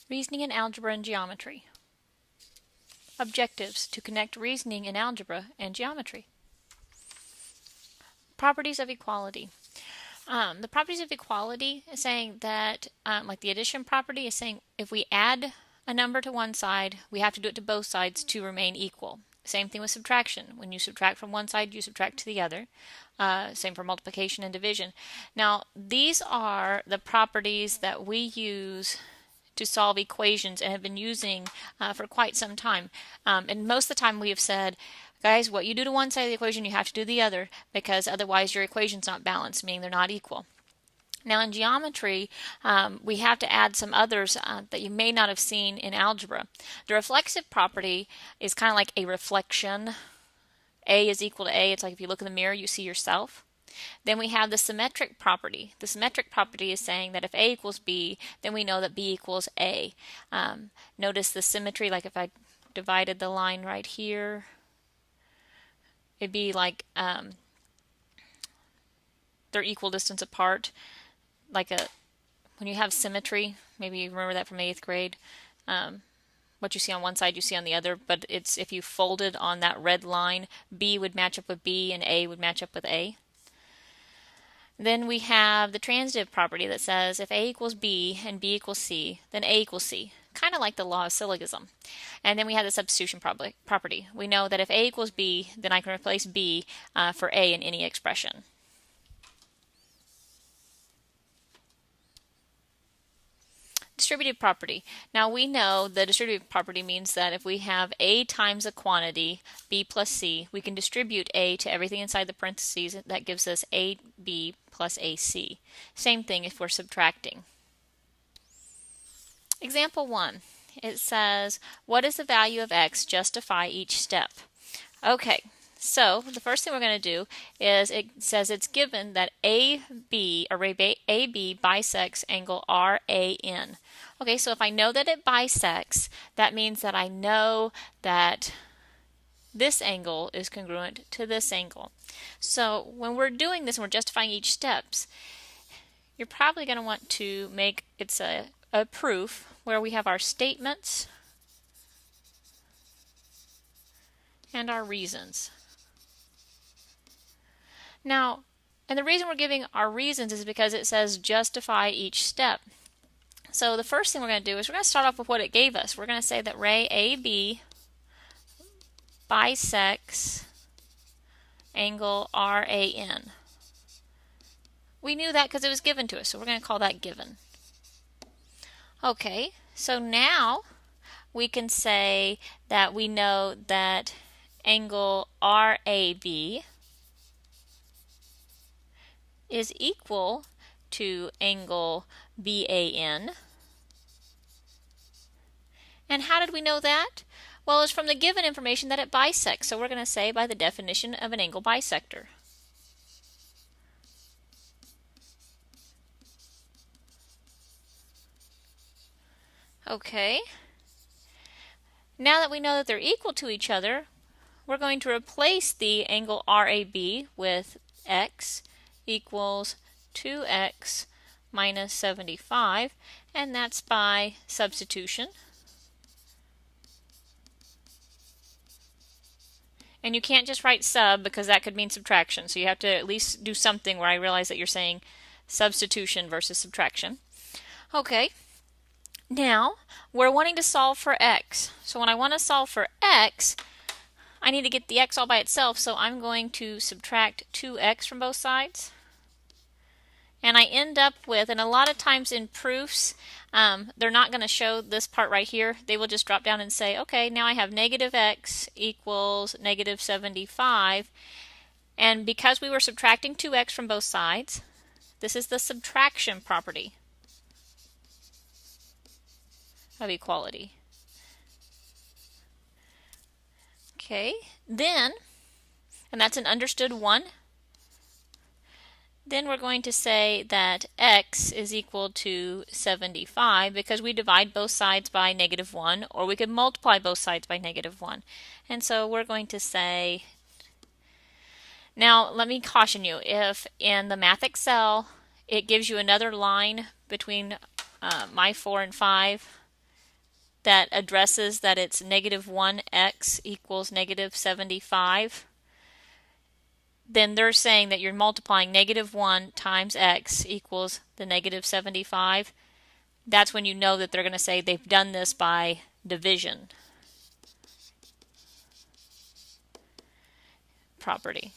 Reasoning in algebra and geometry. Objectives to connect reasoning in algebra and geometry. Properties of equality. The properties of equality is saying that, like the addition property is saying if we add a number to one side, we have to do it to both sides to remain equal. Same thing with subtraction. When you subtract from one side, you subtract to the other. Same for multiplication and division. Now, these are the properties that we use to solve equations and have been using for quite some time. And most of the time we have said, guys, what you do to one side of the equation, you have to do the other, because otherwise your equation's not balanced, meaning they're not equal. Now in geometry, we have to add some others that you may not have seen in algebra. The reflexive property is kind of like a reflection. A is equal to A. It's like if you look in the mirror, you see yourself. Then we have the symmetric property. The symmetric property is saying that if A equals B, then we know that B equals A. Notice the symmetry, like if I divided the line right here, it'd be like they're equal distance apart. Like when you have symmetry, maybe you remember that from 8th grade, what you see on one side you see on the other, but it's if you folded on that red line, B would match up with B and A would match up with A. Then we have the transitive property that says if A equals B and B equals C, then A equals C, kind of like the law of syllogism. And then we have the substitution property. We know that if A equals B, then I can replace B for A in any expression. Distributive property. Now we know the distributive property means that if we have A times a quantity, B plus C, we can distribute A to everything inside the parentheses. That gives us AB plus AC. Same thing if we're subtracting. Example 1. It says, what is the value of x? Justify each step. Okay, so the first thing we're going to do is it says it's given that AB bisects angle RAN. Okay, so if I know that it bisects, that means that I know that this angle is congruent to this angle. So when we're doing this and we're justifying each steps, you're probably going to want to make it's a proof where we have our statements and our reasons. Now, and the reason we're giving our reasons is because it says justify each step. So the first thing we're going to do is we're going to start off with what it gave us. We're going to say that ray AB bisects angle RAN. We knew that because it was given to us, so we're going to call that given. Okay, so now we can say that we know that angle RAB is equal to angle BAN. And how did we know that? Well, it's from the given information that it bisects. So we're going to say by the definition of an angle bisector. Okay. Now that we know that they're equal to each other, we're going to replace the angle RAB with x equals 2x minus 75, and that's by substitution. And you can't just write sub because that could mean subtraction, so you have to at least do something where I realize that you're saying substitution versus subtraction. Okay, now we're wanting to solve for x. So when I want to solve for x, I need to get the x all by itself, so I'm going to subtract 2x from both sides. And I end up with, and a lot of times in proofs, they're not going to show this part right here. They will just drop down and say, okay, now I have negative x equals negative 75. And because we were subtracting 2x from both sides, this is the subtraction property of equality. Okay, then, and that's an understood one. Then we're going to say that x is equal to 75 because we divide both sides by negative 1, or we could multiply both sides by negative 1. And so we're going to say, now let me caution you, if in the Math Excel it gives you another line between my 4 and 5, that addresses that it's negative 1x equals negative 75, then they're saying that you're multiplying negative 1 times x equals the negative 75. That's when you know that they're going to say they've done this by division property.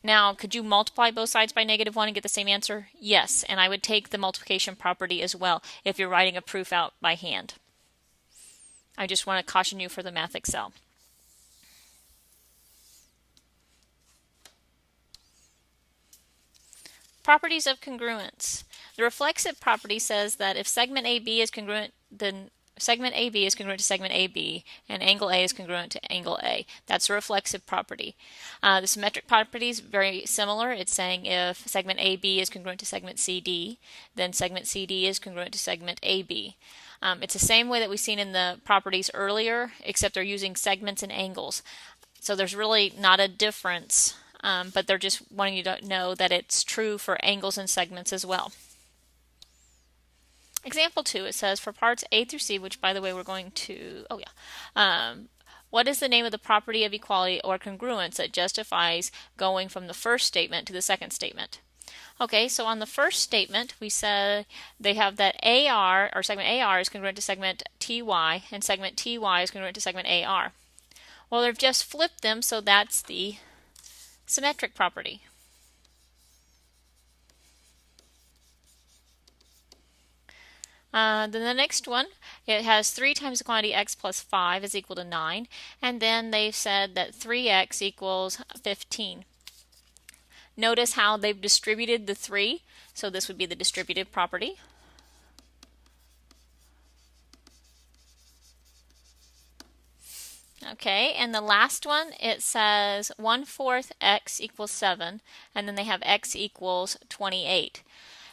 Now, could you multiply both sides by negative 1 and get the same answer? Yes, and I would take the multiplication property as well if you're writing a proof out by hand. I just want to caution you for the Math Excel. Properties of congruence. The reflexive property says that if segment AB is congruent, then segment AB is congruent to segment AB, and angle A is congruent to angle A. That's a reflexive property. The symmetric property is very similar. It's saying if segment AB is congruent to segment CD, then segment CD is congruent to segment AB. It's the same way that we've seen in the properties earlier, except they're using segments and angles. So there's really not a difference, but they're just wanting you to know that it's true for angles and segments as well. Example 2, it says for parts A through C, which by the way we're going to, what is the name of the property of equality or congruence that justifies going from the first statement to the second statement? Okay, so on the first statement we said they have that AR, or segment AR, is congruent to segment TY, and segment TY is congruent to segment AR. Well, they've just flipped them, so that's the symmetric property. Then the next one, it has 3 times the quantity x plus 5 is equal to 9, and then they've said that 3x equals 15. Notice how they've distributed the 3, so this would be the distributive property. Okay, and the last one, it says 1/4 x equals 7, and then they have x equals 28.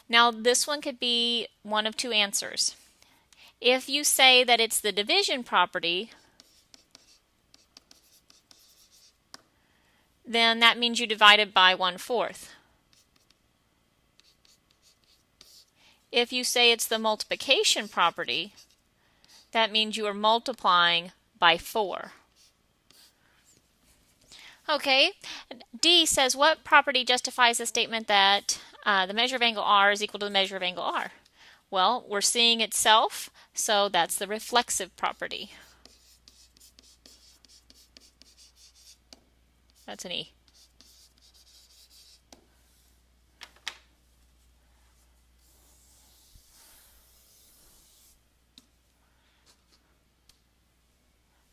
Now this one could be one of two answers. If you say that it's the division property, then that means you divide it by 1/4. If you say it's the multiplication property, that means you are multiplying by 4. Okay, D says what property justifies the statement that the measure of angle R is equal to the measure of angle R? Well, we're seeing itself, so that's the reflexive property. That's an E.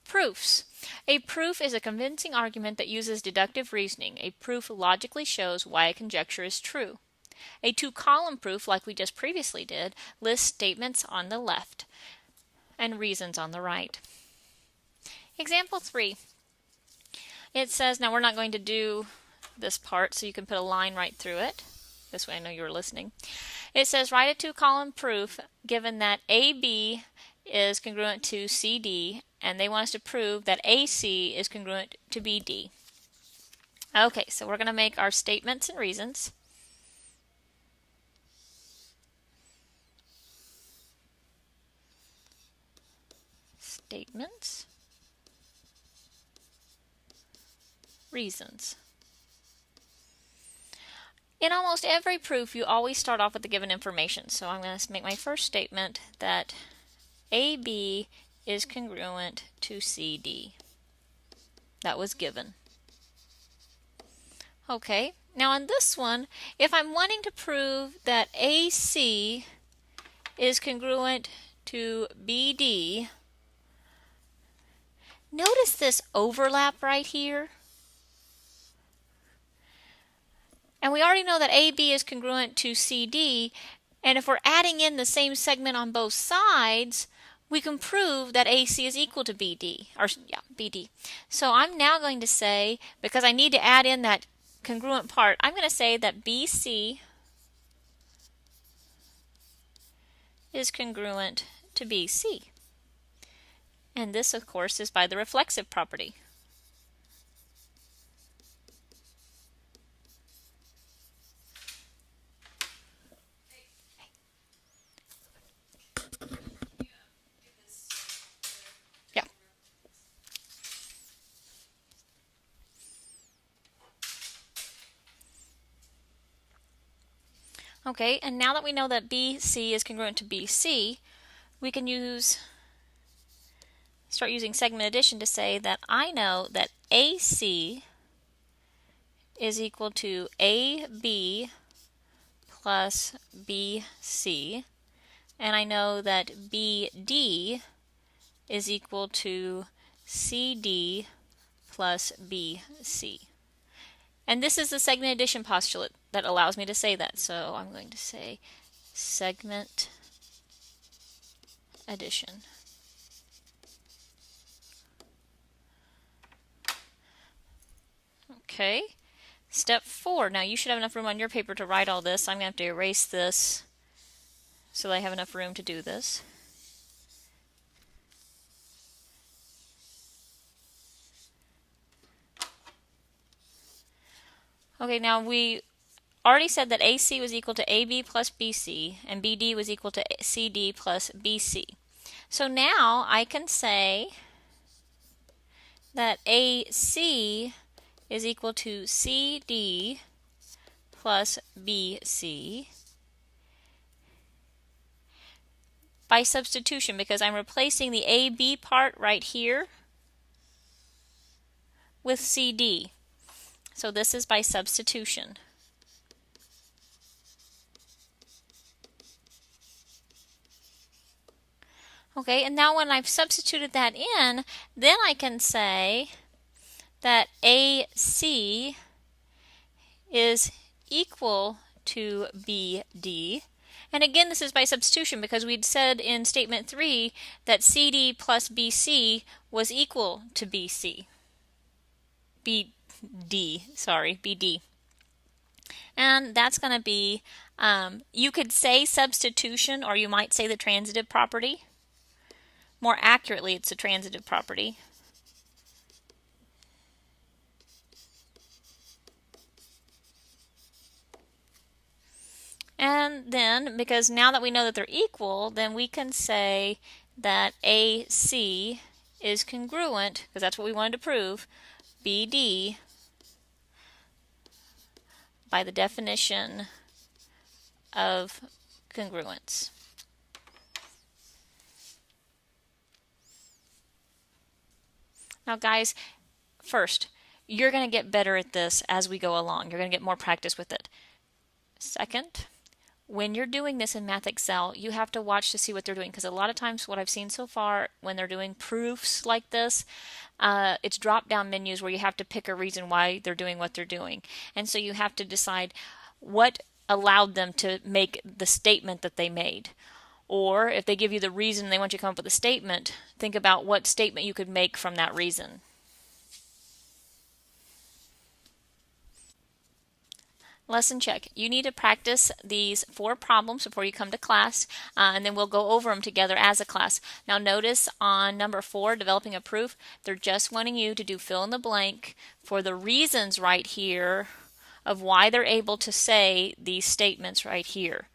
Proofs. A proof is a convincing argument that uses deductive reasoning. A proof logically shows why a conjecture is true. A two-column proof, like we just previously did, lists statements on the left and reasons on the right. Example 3. It says, now we're not going to do this part, so you can put a line right through it. This way I know you were listening. It says, write a two-column proof given that AB is congruent to CD, and they want us to prove that AC is congruent to BD. Okay, so we're going to make our statements and reasons. Statements, reasons. In almost every proof, you always start off with the given information. So I'm going to make my first statement that AB is congruent to CD. That was given. Okay, now on this one, if I'm wanting to prove that AC is congruent to BD, notice this overlap right here. And we already know that AB is congruent to CD, and if we're adding in the same segment on both sides, we can prove that AC is equal to BD, BD. So I'm now going to say, because I need to add in that congruent part, I'm going to say that BC is congruent to BC. And this, of course, is by the reflexive property. Okay, and now that we know that BC is congruent to BC, we can start using segment addition to say that I know that AC is equal to AB plus BC, and I know that BD is equal to CD plus BC. And this is the segment addition postulate that allows me to say that. So I'm going to say segment addition. Okay. Step 4. Now you should have enough room on your paper to write all this. I'm going to have to erase this so that I have enough room to do this. Okay, now we already said that AC was equal to AB plus BC and BD was equal to CD plus BC. So now I can say that AC is equal to CD plus BC by substitution, because I'm replacing the AB part right here with CD. So this is by substitution. Okay, and now when I've substituted that in, then I can say that AC is equal to BD. And again, this is by substitution because we'd said in statement 3 that CD plus BC was equal to BD. And that's going to be, you could say substitution, or you might say the transitive property. More accurately, it's a transitive property. And then, because now that we know that they're equal, then we can say that AC is congruent, because that's what we wanted to prove, BD by the definition of congruence. Now guys, first, you're going to get better at this as we go along. You're going to get more practice with it. Second, when you're doing this in Math Excel, you have to watch to see what they're doing, because a lot of times what I've seen so far when they're doing proofs like this, it's drop-down menus where you have to pick a reason why they're doing what they're doing. And so you have to decide what allowed them to make the statement that they made. Or if they give you the reason they want you to come up with a statement, think about what statement you could make from that reason. Lesson check. You need to practice these 4 problems before you come to class, and then we'll go over them together as a class. Now notice on number 4, developing a proof, they're just wanting you to do fill in the blank for the reasons right here of why they're able to say these statements right here.